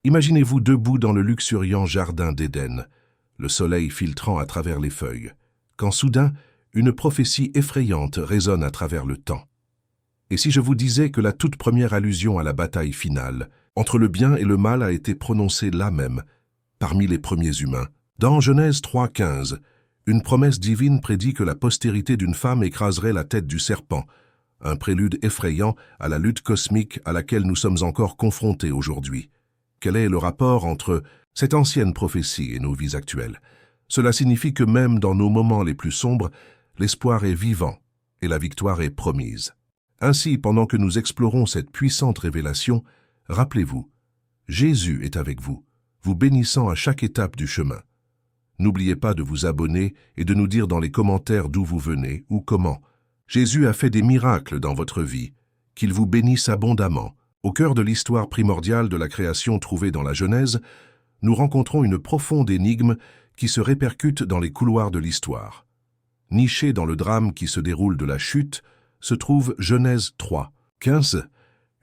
Imaginez-vous debout dans le luxuriant jardin d'Éden, le soleil filtrant à travers les feuilles, quand soudain, une prophétie effrayante résonne à travers le temps. Et si je vous disais que la toute première allusion à la bataille finale, entre le bien et le mal a été prononcée là même, parmi les premiers humains. Dans Genèse 3,15, une promesse divine prédit que la postérité d'une femme écraserait la tête du serpent, un prélude effrayant à la lutte cosmique à laquelle nous sommes encore confrontés aujourd'hui. Quel est le rapport entre cette ancienne prophétie et nos vies actuelles? Cela signifie que même dans nos moments les plus sombres, l'espoir est vivant et la victoire est promise. Ainsi, pendant que nous explorons cette puissante révélation, rappelez-vous, Jésus est avec vous, vous bénissant à chaque étape du chemin. N'oubliez pas de vous abonner et de nous dire dans les commentaires d'où vous venez ou comment. Jésus a fait des miracles dans votre vie, qu'il vous bénisse abondamment. Au cœur de l'histoire primordiale de la création trouvée dans la Genèse, nous rencontrons une profonde énigme qui se répercute dans les couloirs de l'histoire. Nichée dans le drame qui se déroule de la chute, se trouve Genèse 3,15,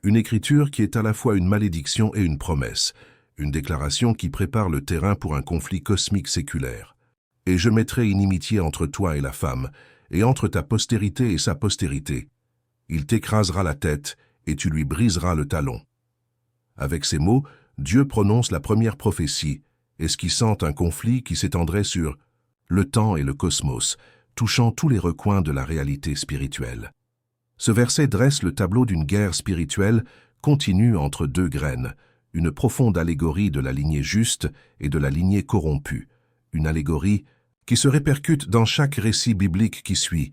une écriture qui est à la fois une malédiction et une promesse, une déclaration qui prépare le terrain pour un conflit cosmique séculaire. « Et je mettrai inimitié entre toi et la femme, et entre ta postérité et sa postérité. Il t'écrasera la tête, et tu lui briseras le talon. » Avec ces mots, Dieu prononce la première prophétie, esquissant un conflit qui s'étendrait sur le temps et le cosmos, touchant tous les recoins de la réalité spirituelle. Ce verset dresse le tableau d'une guerre spirituelle continue entre deux graines, une profonde allégorie de la lignée juste et de la lignée corrompue, une allégorie qui se répercute dans chaque récit biblique qui suit,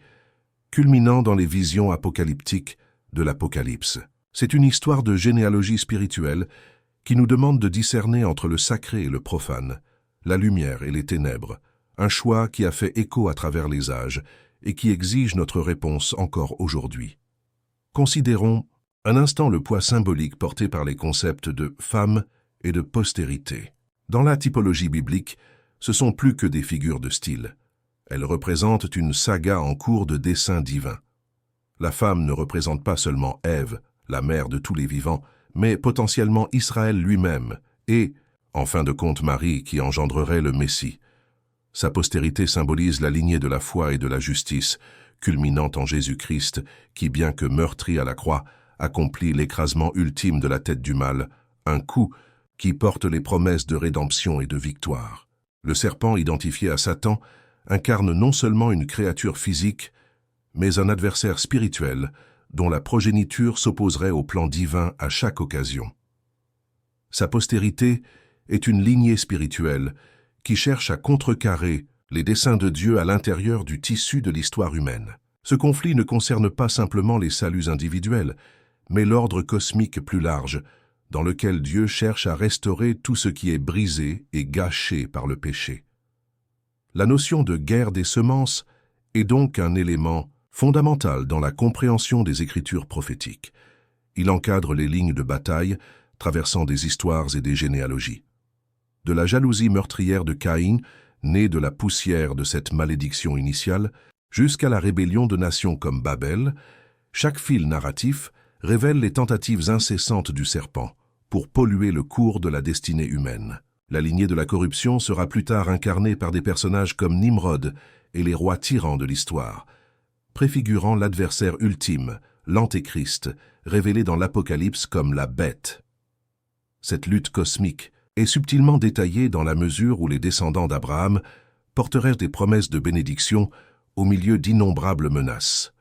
culminant dans les visions apocalyptiques de l'Apocalypse. C'est une histoire de généalogie spirituelle qui nous demande de discerner entre le sacré et le profane, la lumière et les ténèbres, un choix qui a fait écho à travers les âges et qui exige notre réponse encore aujourd'hui. Considérons un instant le poids symbolique porté par les concepts de femme et de postérité. Dans la typologie biblique, ce sont plus que des figures de style. Elles représentent une saga en cours de dessein divin. La femme ne représente pas seulement Ève, la mère de tous les vivants, mais potentiellement Israël lui-même et, en fin de compte, Marie qui engendrerait le Messie. Sa postérité symbolise la lignée de la foi et de la justice, culminant en Jésus-Christ, qui, bien que meurtri à la croix, accomplit l'écrasement ultime de la tête du mal, un coup qui porte les promesses de rédemption et de victoire. Le serpent, identifié à Satan, incarne non seulement une créature physique, mais un adversaire spirituel dont la progéniture s'opposerait au plan divin à chaque occasion. Sa postérité est une lignée spirituelle qui cherche à contrecarrer les desseins de Dieu à l'intérieur du tissu de l'histoire humaine. Ce conflit ne concerne pas simplement les saluts individuels, mais l'ordre cosmique plus large, dans lequel Dieu cherche à restaurer tout ce qui est brisé et gâché par le péché. La notion de guerre des semences est donc un élément fondamental dans la compréhension des écritures prophétiques. Il encadre les lignes de bataille, traversant des histoires et des généalogies. De la jalousie meurtrière de Caïn, née de la poussière de cette malédiction initiale, jusqu'à la rébellion de nations comme Babel, chaque fil narratif révèle les tentatives incessantes du serpent pour polluer le cours de la destinée humaine. La lignée de la corruption sera plus tard incarnée par des personnages comme Nimrod et les rois tyrans de l'histoire, préfigurant l'adversaire ultime, l'Antéchrist, révélé dans l'Apocalypse comme la bête. Cette lutte cosmique est subtilement détaillée dans la mesure où les descendants d'Abraham porteraient des promesses de bénédiction au milieu d'innombrables menaces.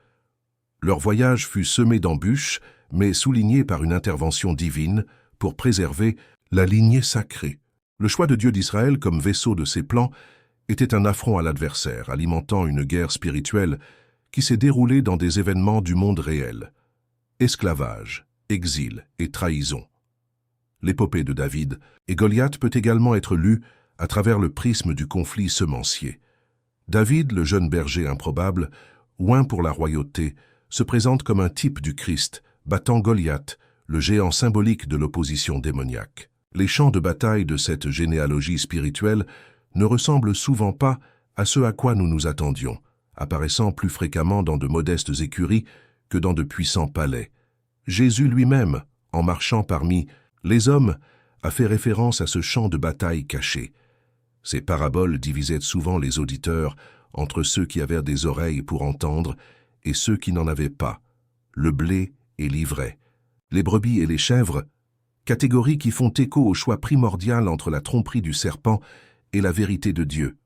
Leur voyage fut semé d'embûches, mais souligné par une intervention divine pour préserver la lignée sacrée. Le choix de Dieu d'Israël comme vaisseau de ses plans était un affront à l'adversaire, alimentant une guerre spirituelle qui s'est déroulée dans des événements du monde réel. Esclavage, exil et trahison. L'épopée de David et Goliath peut également être lue à travers le prisme du conflit semencier. David, le jeune berger improbable, oint pour la royauté, se présente comme un type du Christ, battant Goliath, le géant symbolique de l'opposition démoniaque. Les champs de bataille de cette généalogie spirituelle ne ressemblent souvent pas à ce à quoi nous nous attendions, apparaissant plus fréquemment dans de modestes écuries que dans de puissants palais. Jésus lui-même, en marchant parmi les hommes, a fait référence à ce champ de bataille caché. Ces paraboles divisaient souvent les auditeurs entre ceux qui avaient des oreilles pour entendre et ceux qui n'en avaient pas, le blé et l'ivraie, les brebis et les chèvres, catégories qui font écho au choix primordial entre la tromperie du serpent et la vérité de Dieu.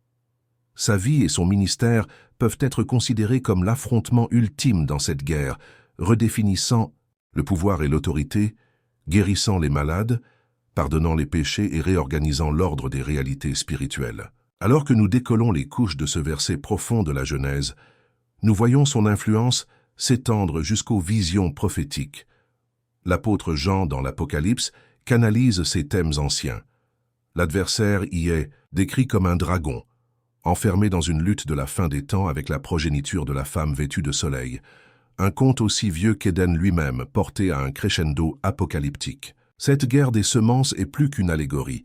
Sa vie et son ministère peuvent être considérés comme l'affrontement ultime dans cette guerre, redéfinissant le pouvoir et l'autorité, guérissant les malades, pardonnant les péchés et réorganisant l'ordre des réalités spirituelles. Alors que nous décollons les couches de ce verset profond de la Genèse, nous voyons son influence s'étendre jusqu'aux visions prophétiques. L'apôtre Jean, dans l'Apocalypse, canalise ces thèmes anciens. L'adversaire y est décrit comme un dragon, enfermé dans une lutte de la fin des temps avec la progéniture de la femme vêtue de soleil, un conte aussi vieux qu'Éden lui-même, porté à un crescendo apocalyptique. Cette guerre des semences est plus qu'une allégorie.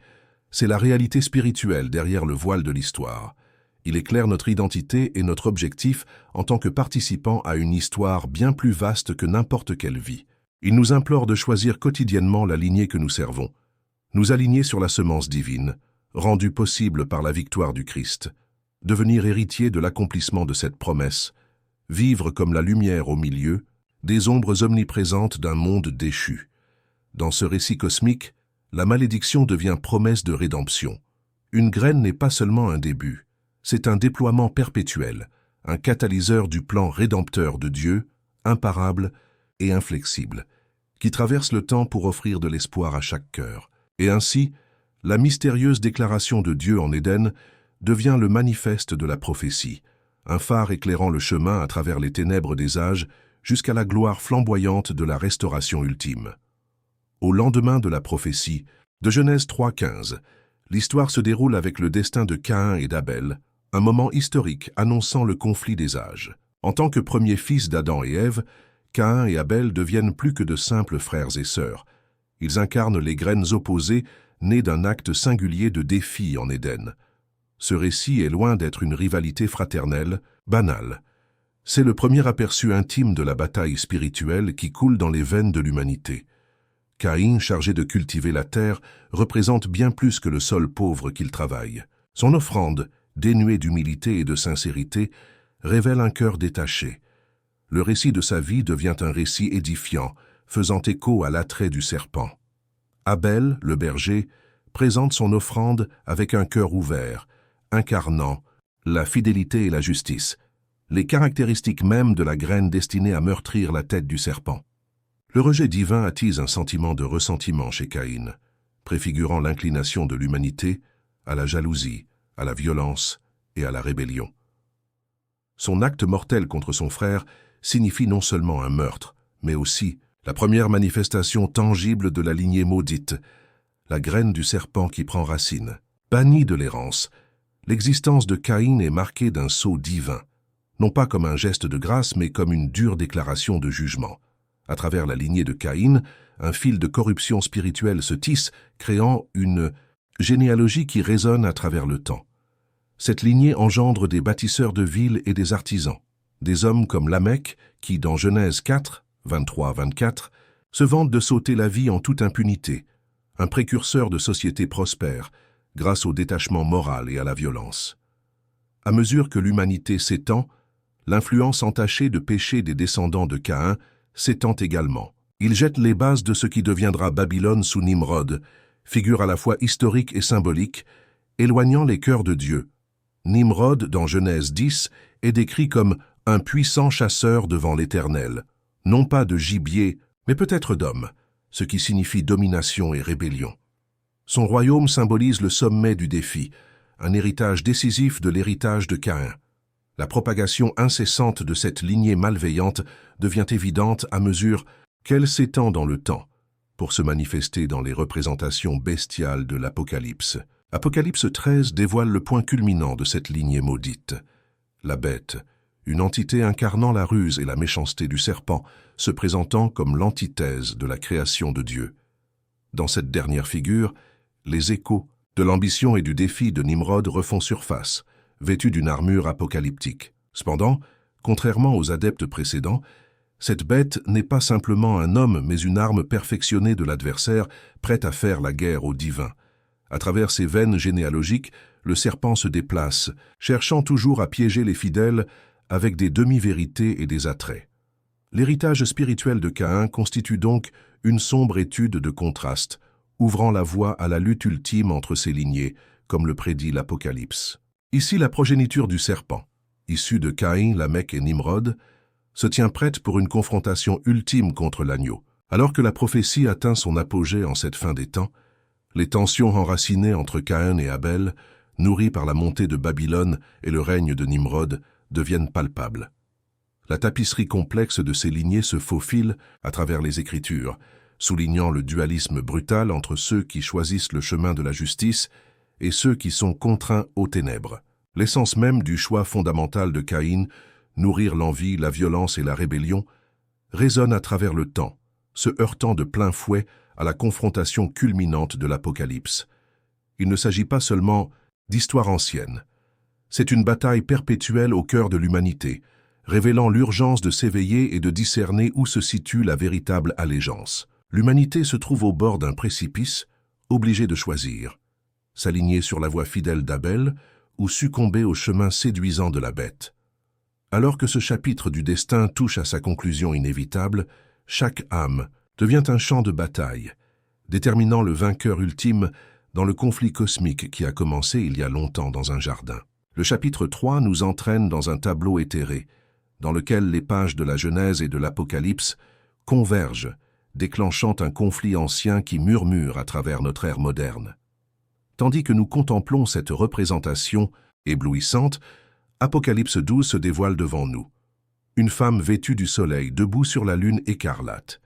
C'est la réalité spirituelle derrière le voile de l'histoire. Il éclaire notre identité et notre objectif en tant que participants à une histoire bien plus vaste que n'importe quelle vie. Il nous implore de choisir quotidiennement la lignée que nous servons, nous aligner sur la semence divine, rendue possible par la victoire du Christ, devenir héritier de l'accomplissement de cette promesse, vivre comme la lumière au milieu des ombres omniprésentes d'un monde déchu. Dans ce récit cosmique, la malédiction devient promesse de rédemption. Une graine n'est pas seulement un début, c'est un déploiement perpétuel, un catalyseur du plan rédempteur de Dieu, imparable et inflexible, qui traverse le temps pour offrir de l'espoir à chaque cœur. Et ainsi, la mystérieuse déclaration de Dieu en Éden devient le manifeste de la prophétie, un phare éclairant le chemin à travers les ténèbres des âges jusqu'à la gloire flamboyante de la restauration ultime. Au lendemain de la prophétie, de Genèse 3,15, l'histoire se déroule avec le destin de Caïn et d'Abel, un moment historique annonçant le conflit des âges. En tant que premiers fils d'Adam et Ève, Caïn et Abel deviennent plus que de simples frères et sœurs. Ils incarnent les graines opposées nées d'un acte singulier de défi en Éden. Ce récit est loin d'être une rivalité fraternelle, banale. C'est le premier aperçu intime de la bataille spirituelle qui coule dans les veines de l'humanité. Caïn, chargé de cultiver la terre, représente bien plus que le sol pauvre qu'il travaille. Son offrande, dénuée d'humilité et de sincérité, révèle un cœur détaché. Le récit de sa vie devient un récit édifiant, faisant écho à l'attrait du serpent. Abel, le berger, présente son offrande avec un cœur ouvert, incarnant la fidélité et la justice, les caractéristiques mêmes de la graine destinée à meurtrir la tête du serpent. Le rejet divin attise un sentiment de ressentiment chez Caïn, préfigurant l'inclination de l'humanité à la jalousie, à la violence et à la rébellion. Son acte mortel contre son frère signifie non seulement un meurtre, mais aussi la première manifestation tangible de la lignée maudite, la graine du serpent qui prend racine. Banni de l'errance, l'existence de Caïn est marquée d'un sceau divin, non pas comme un geste de grâce, mais comme une dure déclaration de jugement. À travers la lignée de Caïn, un fil de corruption spirituelle se tisse, créant une généalogie qui résonne à travers le temps. Cette lignée engendre des bâtisseurs de villes et des artisans, des hommes comme Lamech qui, dans Genèse 4, 23-24, se vantent de sauter la vie en toute impunité, un précurseur de sociétés prospères, grâce au détachement moral et à la violence. À mesure que l'humanité s'étend, l'influence entachée de péché des descendants de Caïn s'étend également. Il jette les bases de ce qui deviendra Babylone sous Nimrod, figure à la fois historique et symbolique, éloignant les cœurs de Dieu. Nimrod, dans Genèse 10, est décrit comme un puissant chasseur devant l'Éternel, non pas de gibier, mais peut-être d'hommes, ce qui signifie domination et rébellion. Son royaume symbolise le sommet du défi, un héritage décisif de l'héritage de Caïn. La propagation incessante de cette lignée malveillante devient évidente à mesure qu'elle s'étend dans le temps, pour se manifester dans les représentations bestiales de l'Apocalypse. Apocalypse 13 dévoile le point culminant de cette lignée maudite. La bête, une entité incarnant la ruse et la méchanceté du serpent, se présentant comme l'antithèse de la création de Dieu. Dans cette dernière figure, les échos de l'ambition et du défi de Nimrod refont surface, vêtus d'une armure apocalyptique. Cependant, contrairement aux adeptes précédents, Cette bête n'est pas simplement un homme, mais une arme perfectionnée de l'adversaire, prête à faire la guerre au divin. À travers ses veines généalogiques, le serpent se déplace, cherchant toujours à piéger les fidèles avec des demi-vérités et des attraits. L'héritage spirituel de Caïn constitue donc une sombre étude de contraste, ouvrant la voie à la lutte ultime entre ces lignées, comme le prédit l'Apocalypse. Ici, la progéniture du serpent, issue de Caïn, Lamech et Nimrod, se tient prête pour une confrontation ultime contre l'agneau. Alors que la prophétie atteint son apogée en cette fin des temps, les tensions enracinées entre Caïn et Abel, nourries par la montée de Babylone et le règne de Nimrod, deviennent palpables. La tapisserie complexe de ces lignées se faufile à travers les Écritures, soulignant le dualisme brutal entre ceux qui choisissent le chemin de la justice et ceux qui sont contraints aux ténèbres. L'essence même du choix fondamental de Caïn, nourrir l'envie, la violence et la rébellion, résonne à travers le temps, se heurtant de plein fouet à la confrontation culminante de l'Apocalypse. Il ne s'agit pas seulement d'histoire ancienne. C'est une bataille perpétuelle au cœur de l'humanité, révélant l'urgence de s'éveiller et de discerner où se situe la véritable allégeance. L'humanité se trouve au bord d'un précipice, obligée de choisir. S'aligner sur la voie fidèle d'Abel ou succomber au chemin séduisant de la bête. Alors que ce chapitre du destin touche à sa conclusion inévitable, chaque âme devient un champ de bataille, déterminant le vainqueur ultime dans le conflit cosmique qui a commencé il y a longtemps dans un jardin. Le chapitre 3 nous entraîne dans un tableau éthéré, dans lequel les pages de la Genèse et de l'Apocalypse convergent, déclenchant un conflit ancien qui murmure à travers notre ère moderne. Tandis que nous contemplons cette représentation éblouissante, Apocalypse 12 se dévoile devant nous. Une femme vêtue du soleil, debout sur la lune écarlate.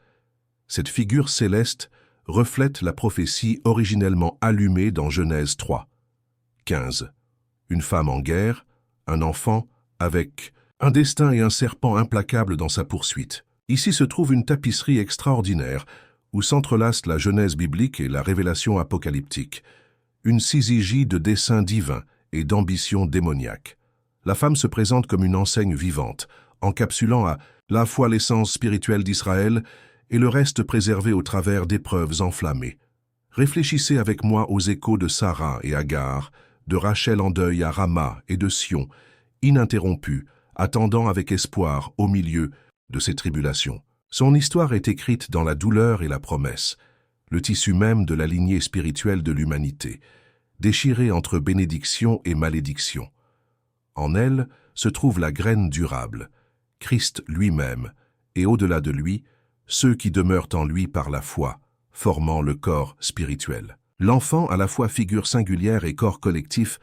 Cette figure céleste reflète la prophétie originellement allumée dans Genèse 3. 15. Une femme en guerre, un enfant, avec un destin et un serpent implacable dans sa poursuite. Ici se trouve une tapisserie extraordinaire où s'entrelacent la Genèse biblique et la révélation apocalyptique. Une syzygie de desseins divins et d'ambitions démoniaques. La femme se présente comme une enseigne vivante, encapsulant à la fois l'essence spirituelle d'Israël et le reste préservé au travers d'épreuves enflammées. Réfléchissez avec moi aux échos de Sarah et Agar, de Rachel en deuil à Rama et de Sion, ininterrompus, attendant avec espoir au milieu de ces tribulations. Son histoire est écrite dans la douleur et la promesse, le tissu même de la lignée spirituelle de l'humanité, déchiré entre bénédiction et malédiction. En elle se trouve la graine durable, Christ lui-même, et au-delà de lui, ceux qui demeurent en lui par la foi, formant le corps spirituel. L'enfant, à la fois figure singulière et corps collectif,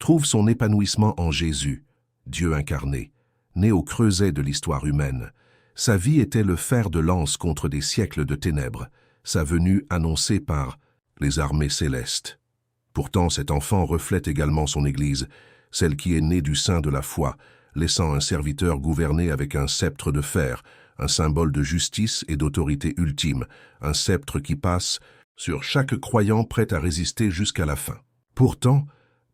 trouve son épanouissement en Jésus, Dieu incarné, né au creuset de l'histoire humaine. Sa vie était le fer de lance contre des siècles de ténèbres, sa venue annoncée par les armées célestes. Pourtant, cet enfant reflète également son Église, celle qui est née du sein de la foi, laissant un serviteur gouverner avec un sceptre de fer, un symbole de justice et d'autorité ultime, un sceptre qui passe sur chaque croyant prêt à résister jusqu'à la fin. Pourtant,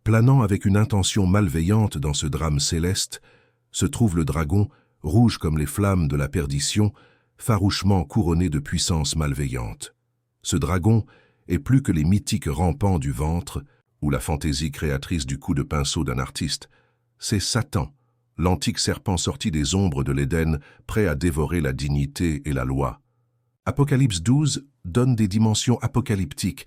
planant avec une intention malveillante dans ce drame céleste, se trouve le dragon, rouge comme les flammes de la perdition, farouchement couronné de puissances malveillantes. Ce dragon est plus que les mythiques rampants du ventre ou la fantaisie créatrice du coup de pinceau d'un artiste. C'est Satan, l'antique serpent sorti des ombres de l'Éden, prêt à dévorer la dignité et la loi. Apocalypse 12 donne des dimensions apocalyptiques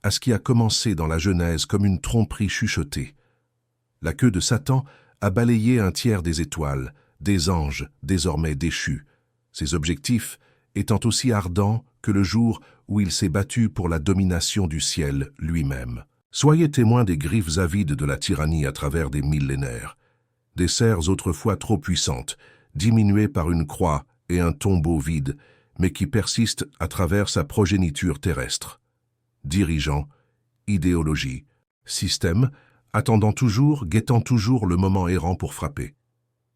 à ce qui a commencé dans la Genèse comme une tromperie chuchotée. La queue de Satan a balayé un tiers des étoiles, des anges désormais déchus, ses objectifs étant aussi ardents que le jour où il s'est battu pour la domination du ciel lui-même. Soyez témoins des griffes avides de la tyrannie à travers des millénaires, des serres autrefois trop puissantes, diminuées par une croix et un tombeau vide, mais qui persistent à travers sa progéniture terrestre. Dirigeants, idéologie, système, attendant toujours, guettant toujours le moment errant pour frapper.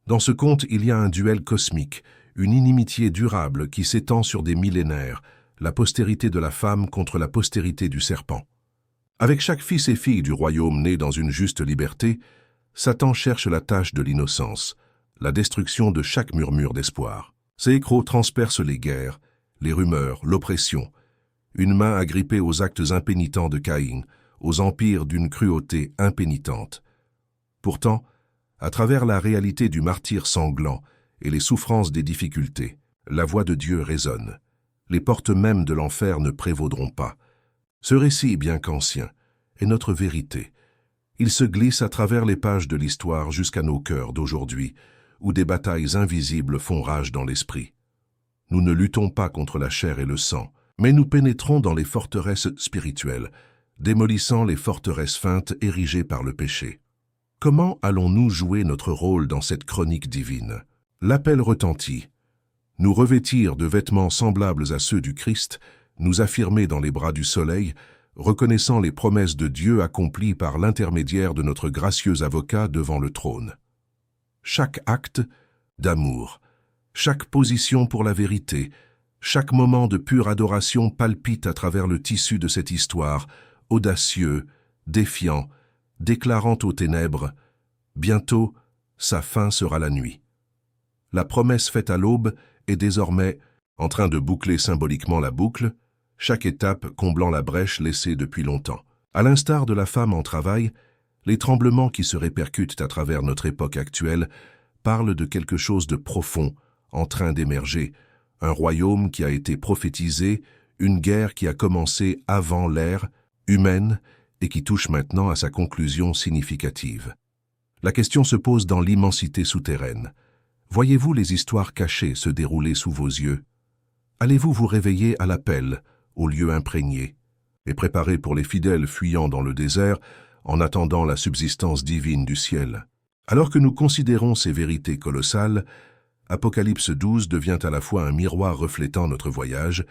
Dans ce conte, il y a un duel cosmique, une inimitié durable qui s'étend sur des millénaires, la postérité de la femme contre la postérité du serpent. Avec chaque fils et fille du royaume né dans une juste liberté, Satan cherche la tâche de l'innocence, la destruction de chaque murmure d'espoir. Ces écrous transpercent les guerres, les rumeurs, l'oppression. Une main agrippée aux actes impénitents de Caïn, aux empires d'une cruauté impénitente. Pourtant, à travers la réalité du martyre sanglant et les souffrances des difficultés, la voix de Dieu résonne. Les portes mêmes de l'enfer ne prévaudront pas. Ce récit, bien qu'ancien, est notre vérité. Il se glisse à travers les pages de l'histoire jusqu'à nos cœurs d'aujourd'hui, où des batailles invisibles font rage dans l'esprit. Nous ne luttons pas contre la chair et le sang, mais nous pénétrons dans les forteresses spirituelles, démolissant les forteresses feintes érigées par le péché. Comment allons-nous jouer notre rôle dans cette chronique divine? L'appel retentit. Nous revêtir de vêtements semblables à ceux du Christ, nous affirmer dans les bras du soleil, reconnaissant les promesses de Dieu accomplies par l'intermédiaire de notre gracieux avocat devant le trône. Chaque acte d'amour, chaque position pour la vérité, chaque moment de pure adoration palpite à travers le tissu de cette histoire, audacieux, défiant, déclarant aux ténèbres « Bientôt, sa fin sera la nuit ». La promesse faite à l'aube est désormais en train de boucler symboliquement la boucle, chaque étape comblant la brèche laissée depuis longtemps. À l'instar de la femme en travail, les tremblements qui se répercutent à travers notre époque actuelle parlent de quelque chose de profond en train d'émerger, un royaume qui a été prophétisé, une guerre qui a commencé avant l'ère humaine et qui touche maintenant à sa conclusion significative. La question se pose dans l'immensité souterraine. Voyez-vous les histoires cachées se dérouler sous vos yeux? Allez-vous vous réveiller à l'appel, au lieu imprégné, et préparer pour les fidèles fuyant dans le désert en attendant la subsistance divine du ciel? Alors que nous considérons ces vérités colossales, Apocalypse 12 devient à la fois un miroir reflétant notre voyage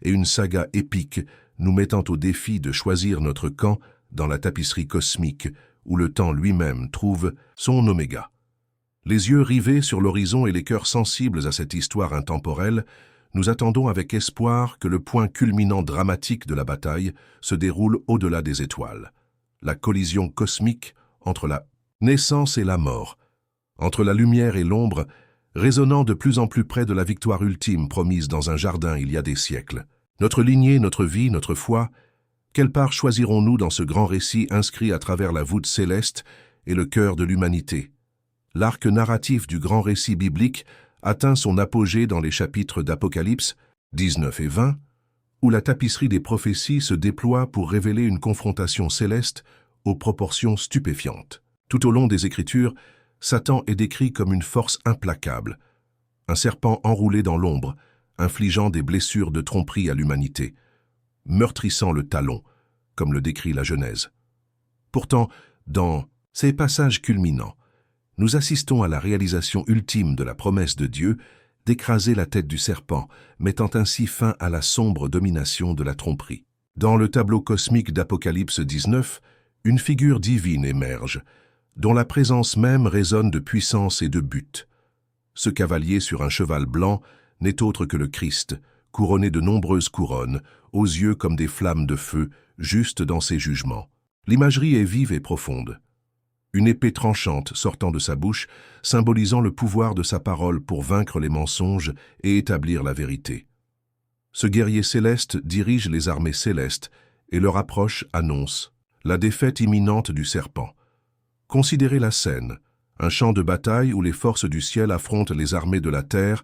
et une saga épique nous mettant au défi de choisir notre camp dans la tapisserie cosmique où le temps lui-même trouve son oméga. Les yeux rivés sur l'horizon et les cœurs sensibles à cette histoire intemporelle, nous attendons avec espoir que le point culminant dramatique de la bataille se déroule au-delà des étoiles. La collision cosmique entre la naissance et la mort, entre la lumière et l'ombre, résonnant de plus en plus près de la victoire ultime promise dans un jardin il y a des siècles. Notre lignée, notre vie, notre foi, quelle part choisirons-nous dans ce grand récit inscrit à travers la voûte céleste et le cœur de l'humanité? L'arc narratif du grand récit biblique atteint son apogée dans les chapitres d'Apocalypse 19 et 20, où la tapisserie des prophéties se déploie pour révéler une confrontation céleste aux proportions stupéfiantes. Tout au long des Écritures, Satan est décrit comme une force implacable, un serpent enroulé dans l'ombre, infligeant des blessures de tromperie à l'humanité, meurtrissant le talon, comme le décrit la Genèse. Pourtant, dans ces passages culminants, nous assistons à la réalisation ultime de la promesse de Dieu d'écraser la tête du serpent, mettant ainsi fin à la sombre domination de la tromperie. Dans le tableau cosmique d'Apocalypse 19, une figure divine émerge, dont la présence même résonne de puissance et de but. Ce cavalier sur un cheval blanc n'est autre que le Christ, couronné de nombreuses couronnes, aux yeux comme des flammes de feu, juste dans ses jugements. L'imagerie est vive et profonde. Une épée tranchante sortant de sa bouche, symbolisant le pouvoir de sa parole pour vaincre les mensonges et établir la vérité. Ce guerrier céleste dirige les armées célestes et leur approche annonce la défaite imminente du serpent. Considérez la scène, un champ de bataille où les forces du ciel affrontent les armées de la terre,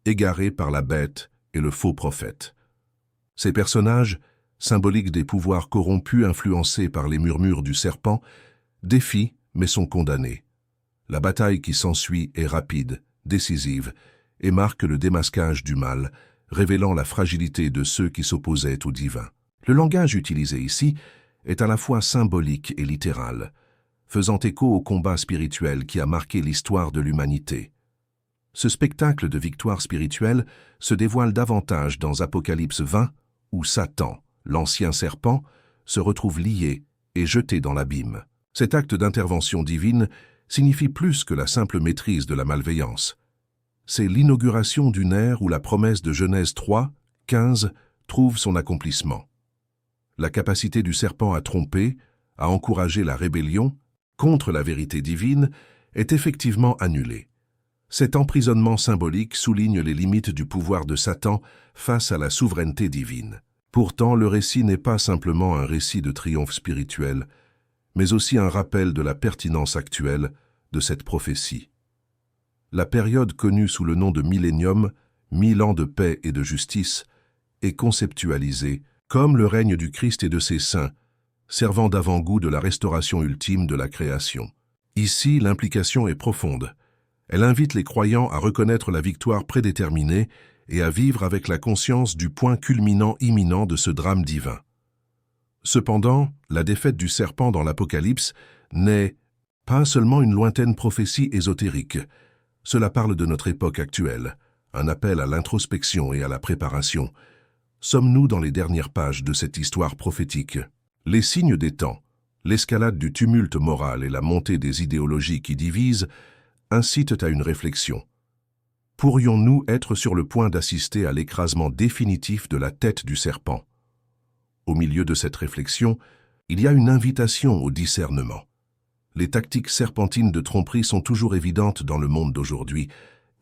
égarées par la bête et le faux prophète. Ces personnages, symboliques des pouvoirs corrompus influencés par les murmures du serpent, défient mais sont condamnés. La bataille qui s'ensuit est rapide, décisive, et marque le démasquage du mal, révélant la fragilité de ceux qui s'opposaient au divin. Le langage utilisé ici est à la fois symbolique et littéral, faisant écho au combat spirituel qui a marqué l'histoire de l'humanité. Ce spectacle de victoire spirituelle se dévoile davantage dans Apocalypse 20, où Satan, l'ancien serpent, se retrouve lié et jeté dans l'abîme. Cet acte d'intervention divine signifie plus que la simple maîtrise de la malveillance. C'est l'inauguration d'une ère où la promesse de Genèse 3, 15 trouve son accomplissement. La capacité du serpent à tromper, à encourager la rébellion contre la vérité divine, est effectivement annulée. Cet emprisonnement symbolique souligne les limites du pouvoir de Satan face à la souveraineté divine. Pourtant, le récit n'est pas simplement un récit de triomphe spirituel, mais aussi un rappel de la pertinence actuelle de cette prophétie. La période connue sous le nom de millénium, 1000 ans de paix et de justice, est conceptualisée comme le règne du Christ et de ses saints, servant d'avant-goût de la restauration ultime de la création. Ici, l'implication est profonde. Elle invite les croyants à reconnaître la victoire prédéterminée et à vivre avec la conscience du point culminant imminent de ce drame divin. Cependant, la défaite du serpent dans l'Apocalypse n'est pas seulement une lointaine prophétie ésotérique. Cela parle de notre époque actuelle, un appel à l'introspection et à la préparation. Sommes-nous dans les dernières pages de cette histoire prophétique? Les signes des temps, l'escalade du tumulte moral et la montée des idéologies qui divisent incitent à une réflexion. Pourrions-nous être sur le point d'assister à l'écrasement définitif de la tête du serpent? Au milieu de cette réflexion, il y a une invitation au discernement. Les tactiques serpentines de tromperie sont toujours évidentes dans le monde d'aujourd'hui,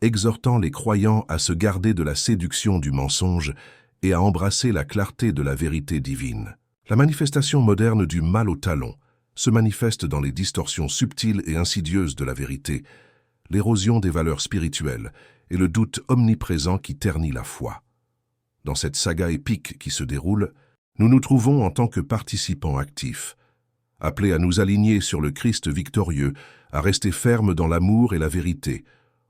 exhortant les croyants à se garder de la séduction du mensonge et à embrasser la clarté de la vérité divine. La manifestation moderne du mal au talon se manifeste dans les distorsions subtiles et insidieuses de la vérité, l'érosion des valeurs spirituelles et le doute omniprésent qui ternit la foi. Dans cette saga épique qui se déroule, nous nous trouvons en tant que participants actifs, appelés à nous aligner sur le Christ victorieux, à rester fermes dans l'amour et la vérité,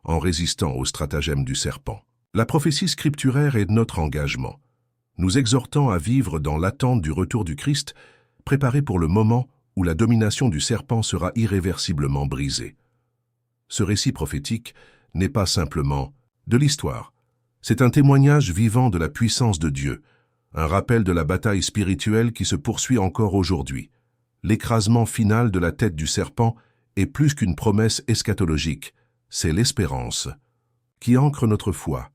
en résistant aux stratagèmes du serpent. La prophétie scripturaire est notre engagement, nous exhortant à vivre dans l'attente du retour du Christ, préparés pour le moment où la domination du serpent sera irréversiblement brisée. Ce récit prophétique n'est pas simplement de l'histoire, c'est un témoignage vivant de la puissance de Dieu, un rappel de la bataille spirituelle qui se poursuit encore aujourd'hui. L'écrasement final de la tête du serpent est plus qu'une promesse eschatologique, c'est l'espérance qui ancre notre foi,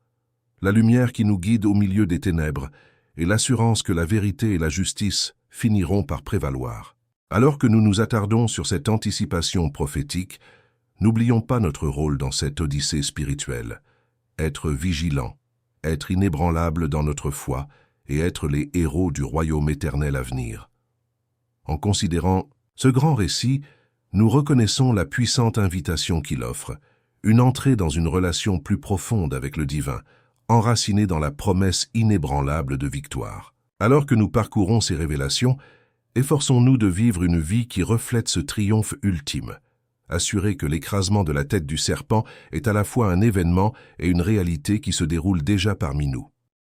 la lumière qui nous guide au milieu des ténèbres et l'assurance que la vérité et la justice finiront par prévaloir. Alors que nous nous attardons sur cette anticipation prophétique, n'oublions pas notre rôle dans cette odyssée spirituelle, être vigilants, être inébranlables dans notre foi et être les héros du royaume éternel à venir. En considérant ce grand récit, nous reconnaissons la puissante invitation qu'il offre, une entrée dans une relation plus profonde avec le divin, enracinée dans la promesse inébranlable de victoire. Alors que nous parcourons ces révélations, efforçons-nous de vivre une vie qui reflète ce triomphe ultime, assurés que l'écrasement de la tête du serpent est à la fois un événement et une réalité qui se déroule déjà parmi nous.